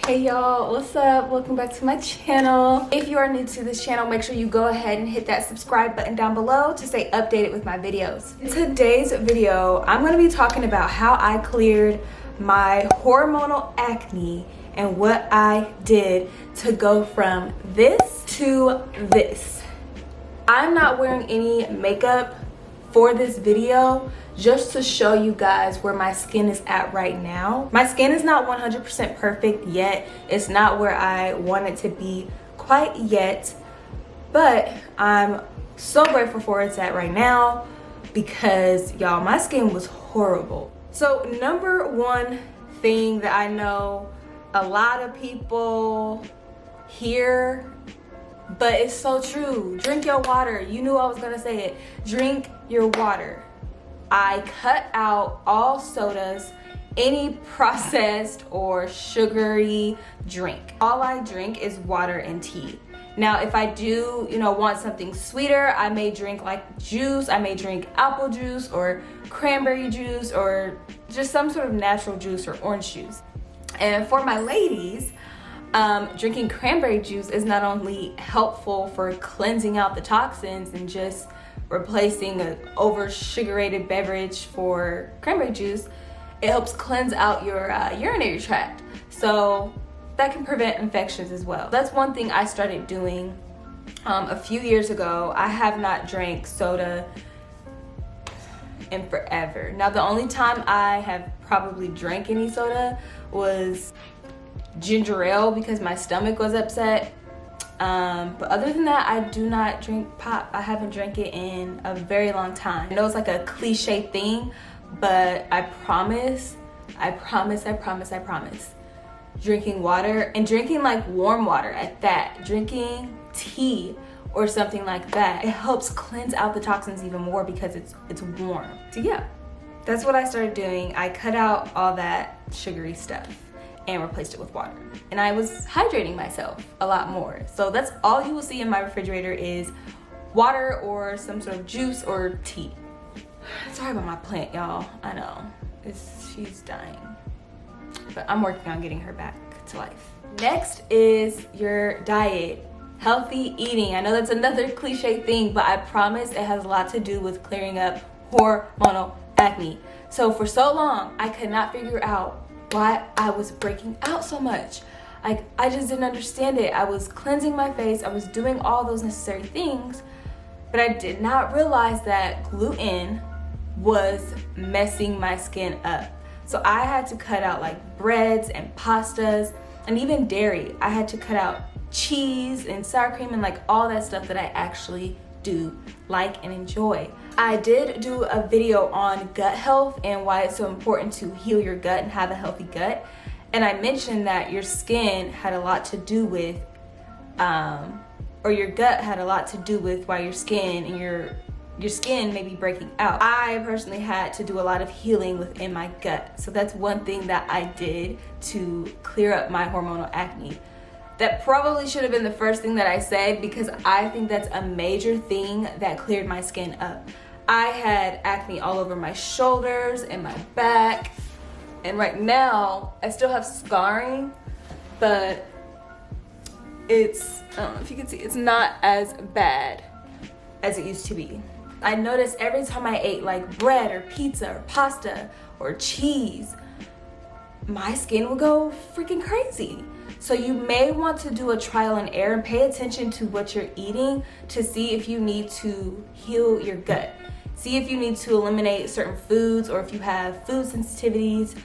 Hey y'all, what's up? Welcome back to my channel. If you are new to this channel, make sure you go ahead and hit that subscribe button down below to stay updated with my videos. In today's video, I'm going to be talking about how I cleared my hormonal acne and what I did to go from this to this. I'm not wearing any makeup for this video, just to show you guys where my skin is at right now. My skin is not 100% perfect yet. It's not where I want it to be quite yet, but I'm so grateful for where it's at right now because y'all, my skin was horrible. So number one thing that I know a lot of people hear, but it's so true: drink your water. You knew I was gonna say it. Drink your water. I cut out all sodas, any processed or sugary drink. All I drink is water and tea. Now, if I do, want something sweeter, I may drink like juice. I may drink apple juice or cranberry juice or just some sort of natural juice or orange juice. And for my ladies, drinking cranberry juice is not only helpful for cleansing out the toxins and just replacing an over-sugarated beverage for cranberry juice, it helps cleanse out your urinary tract. So that can prevent infections as well. That's one thing I started doing a few years ago. I have not drank soda in forever. Now, the only time I have probably drank any soda was ginger ale because my stomach was upset. But other than that, I do not drink pop. I haven't drank it in a very long time. I know it's like a cliche thing, but I promise, drinking water, and drinking like warm water at that, drinking tea or something like that, it helps cleanse out the toxins even more because it's warm. So yeah, that's what I started doing. I cut out all that sugary stuff and replaced it with water. And I was hydrating myself a lot more. So that's all you will see in my refrigerator is water or some sort of juice or tea. Sorry about my plant, y'all. I know, she's dying. But I'm working on getting her back to life. Next is your diet. Healthy eating. I know that's another cliche thing, but I promise it has a lot to do with clearing up hormonal acne. So for so long, I could not figure out why I was breaking out so much. I just didn't understand it. I was cleansing my face, I was doing all those necessary things, but I did not realize that gluten was messing my skin up. So I had to cut out like breads and pastas and even dairy. I had to cut out cheese and sour cream and like all that stuff that I actually do like and enjoy. I did do a video on gut health and why it's so important to heal your gut and have a healthy gut. And I mentioned that your skin had a lot to do with, or your gut had a lot to do with why your skin and your skin may be breaking out. I personally had to do a lot of healing within my gut. So that's one thing that I did to clear up my hormonal acne. That probably should have been the first thing that I said because I think that's a major thing that cleared my skin up. I had acne all over my shoulders and my back, and right now I still have scarring, but I don't know if you can see, it's not as bad as it used to be. I noticed every time I ate like bread or pizza or pasta or cheese, my skin would go freaking crazy. So you may want to do a trial and error and pay attention to what you're eating to see if you need to heal your gut. See if you need to eliminate certain foods or if you have food sensitivities,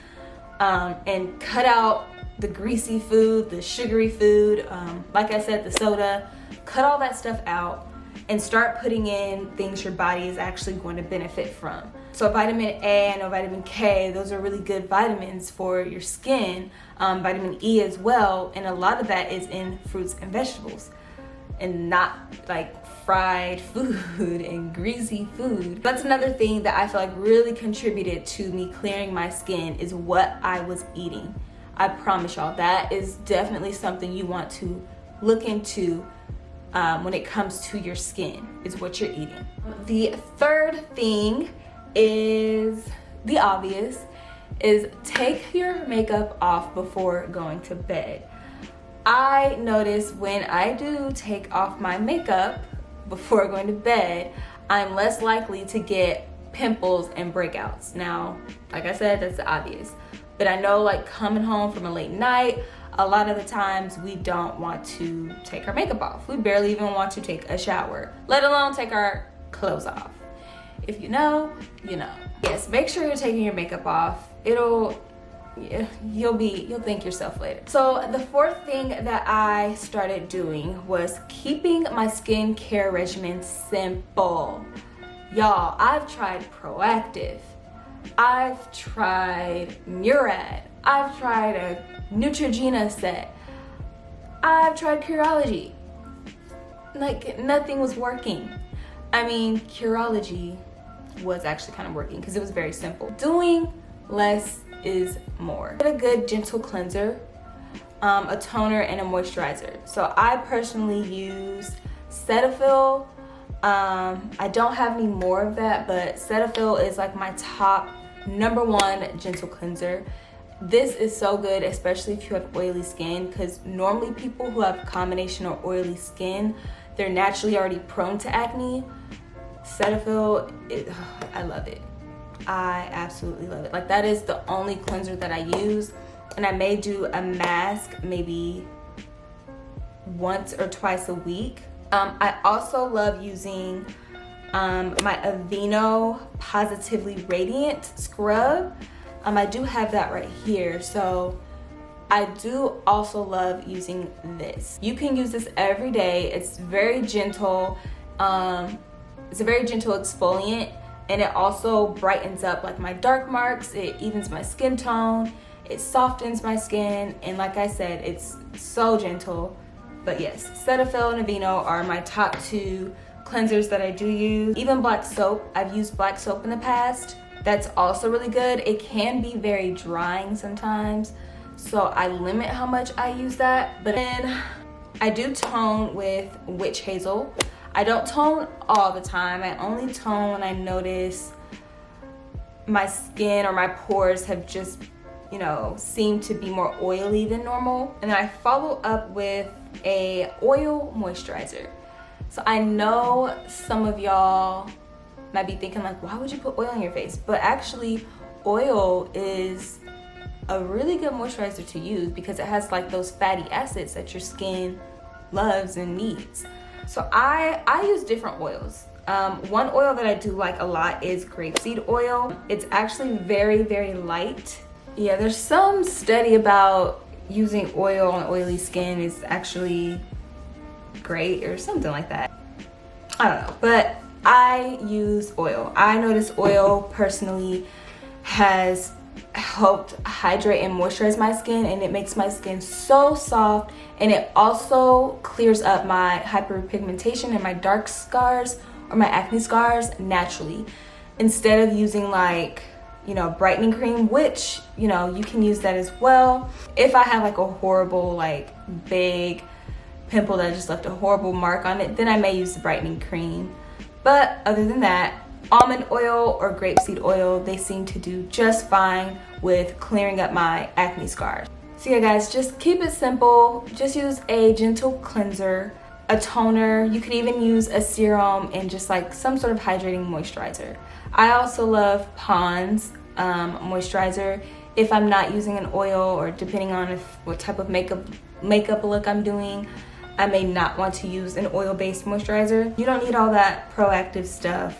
and cut out the greasy food, the sugary food, like I said, the soda. Cut all that stuff out and start putting in things your body is actually going to benefit from. So vitamin A, I know vitamin K, those are really good vitamins for your skin. Vitamin E as well, and a lot of that is in fruits and vegetables and not like fried food and greasy food. That's another thing that I feel like really contributed to me clearing my skin is what I was eating. I promise y'all, that is definitely something you want to look into when it comes to your skin, is what you're eating. The third thing is the obvious, is take your makeup off before going to bed. I notice when I do take off my makeup before going to bed, I'm less likely to get pimples and breakouts. Now, like I said, that's obvious. But I know, like, coming home from a late night, a lot of the times we don't want to take our makeup off. We barely even want to take a shower, let alone take our clothes off. If you know, you know. Yes, make sure you're taking your makeup off. You'll thank yourself later. So the fourth thing that I started doing was keeping my skincare regimen simple. Y'all, I've tried Proactive, I've tried Murad, I've tried a Neutrogena set, I've tried Curology. Like, nothing was working. I mean, Curology was actually kind of working because it was very simple. Doing less is more. Get a good gentle cleanser, a toner, and a moisturizer. So I personally use Cetaphil. I don't have any more of that, but Cetaphil is like my top #1 gentle cleanser. This is so good, especially if you have oily skin, because normally people who have combination or oily skin, they're naturally already prone to acne. Cetaphil, I love it. I absolutely love it. Like, that is the only cleanser that I use, and I may do a mask maybe once or twice a week. I also love using my Aveeno Positively Radiant scrub. I do have that right here, so I do also love using this. You can use this every day. It's very gentle. It's a very gentle exfoliant, and it also brightens up like my dark marks. It evens my skin tone. It softens my skin, and like I said, it's so gentle. But yes, Cetaphil and Aveeno are my top 2 cleansers that I do use. Even black soap. I've used black soap in the past. That's also really good. It can be very drying sometimes, so I limit how much I use that. But then I do tone with witch hazel. I don't tone all the time. I only tone when I notice my skin or my pores have just, you know, seemed to be more oily than normal. And then I follow up with a oil moisturizer. So I know some of y'all might be thinking, like, why would you put oil on your face? But actually, oil is a really good moisturizer to use because it has like those fatty acids that your skin loves and needs. So I use different oils. One oil that I do like a lot is grapeseed oil. It's actually very, very light. Yeah, there's some study about using oil on oily skin is actually great or something like that. I don't know, but I use oil. I notice oil personally has helped hydrate and moisturize my skin, and it makes my skin so soft, and it also clears up my hyperpigmentation and my dark scars or my acne scars naturally, instead of using like, you know, brightening cream, which, you know, you can use that as well. If I have like a horrible, like, big pimple that just left a horrible mark on it, then I may use the brightening cream. But other than that, almond oil or grapeseed oil, they seem to do just fine with clearing up my acne scars. So yeah, guys, just keep it simple. Just use a gentle cleanser, a toner. You could even use a serum and just like some sort of hydrating moisturizer. I also love Pond's moisturizer. If I'm not using an oil, or depending on what type of makeup look I'm doing, I may not want to use an oil-based moisturizer. You don't need all that Proactive stuff.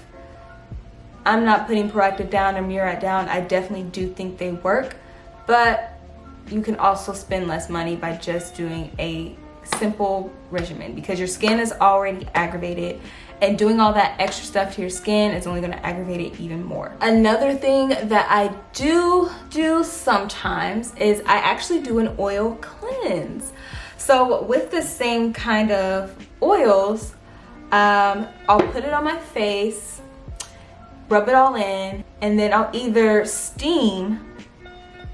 I'm not putting Proactive down or Murad down. I definitely do think they work, but you can also spend less money by just doing a simple regimen because your skin is already aggravated, and doing all that extra stuff to your skin is only going to aggravate it even more. Another thing that I do sometimes is I actually do an oil cleanse. So with the same kind of oils, I'll put it on my face, rub it all in, and then I'll either steam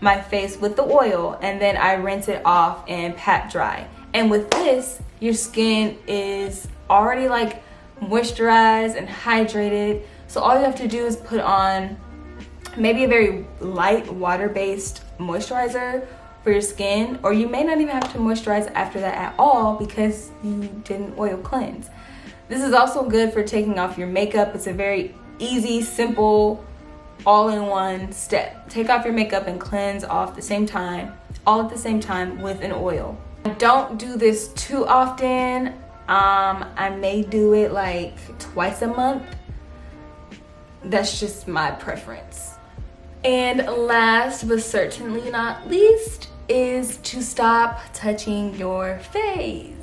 my face with the oil and then I rinse it off and pat dry. And with this, your skin is already like moisturized and hydrated. So all you have to do is put on maybe a very light water-based moisturizer for your skin, or you may not even have to moisturize after that at all because you didn't oil cleanse. This is also good for taking off your makeup. It's a very easy, simple, all-in-one step. Take off your makeup and cleanse off the same time, all at the same time with an oil. I don't do this too often. I may do it like twice a month. That's just my preference. And last but certainly not least is to stop touching your face.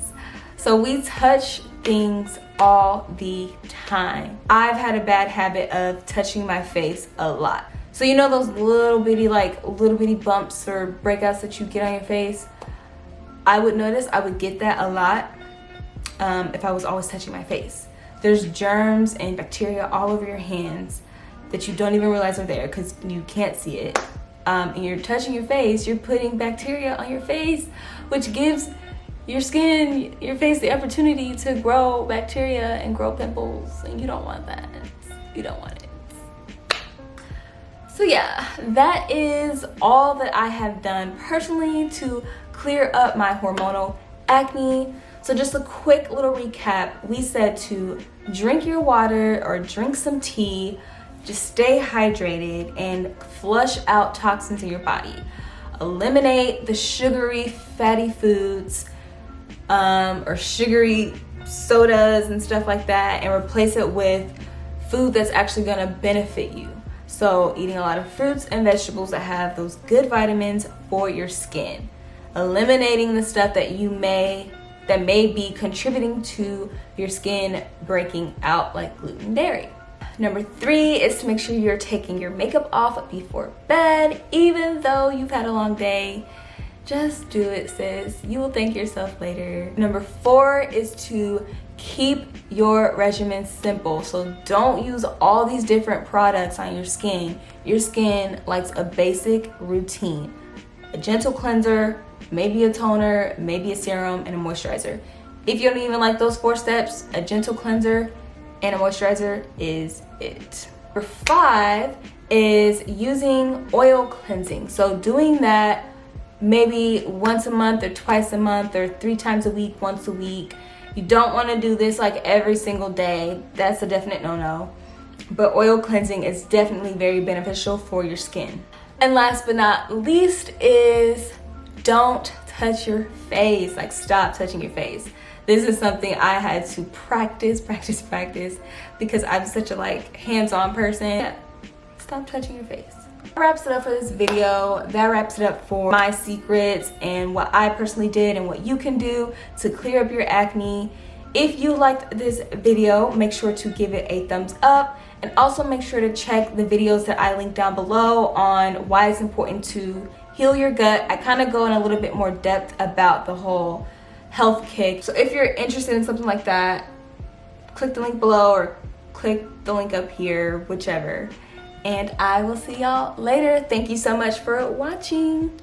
So we touch things all the time. I've had a bad habit of touching my face a lot. So you know those little bitty bumps or breakouts that you get on your face? I would notice I would get that a lot if I was always touching my face. There's germs and bacteria all over your hands that you don't even realize are there because you can't see it. And you're touching your face, you're putting bacteria on your face, which gives your skin, your face, the opportunity to grow bacteria and grow pimples, and you don't want that. You don't want it. So yeah, that is all that I have done personally to clear up my hormonal acne. So just a quick little recap. We said to drink your water or drink some tea, just stay hydrated and flush out toxins in your body. Eliminate the sugary, fatty foods or sugary sodas and stuff like that, and replace it with food that's actually gonna benefit you. So eating a lot of fruits and vegetables that have those good vitamins for your skin. Eliminating the stuff that may be contributing to your skin breaking out, like gluten, dairy. Number 3 is to make sure you're taking your makeup off before bed, even though you've had a long day. Just do it, sis. You will thank yourself later. Number 4 is to keep your regimen simple. So don't use all these different products on your skin. Your skin likes a basic routine. A gentle cleanser, maybe a toner, maybe a serum, and a moisturizer. If you don't even like those 4 steps, a gentle cleanser and a moisturizer is it. Number 5 is using oil cleansing. So doing that maybe once a month or twice a month or 3 times a week, once a week. You don't want to do this like every single day. That's a definite no-no. But oil cleansing is definitely very beneficial for your skin. And last but not least is don't touch your face. Like, stop touching your face. This is something I had to practice because I'm such a hands-on person. Yeah, stop touching your face. That wraps it up for this video. That wraps it up for my secrets and what I personally did and what you can do to clear up your acne. If you liked this video, make sure to give it a thumbs up, and also make sure to check the videos that I linked down below on why it's important to heal your gut. I kind of go in a little bit more depth about the whole health kick. So if you're interested in something like that, click the link below or click the link up here, whichever. And I will see y'all later. Thank you so much for watching.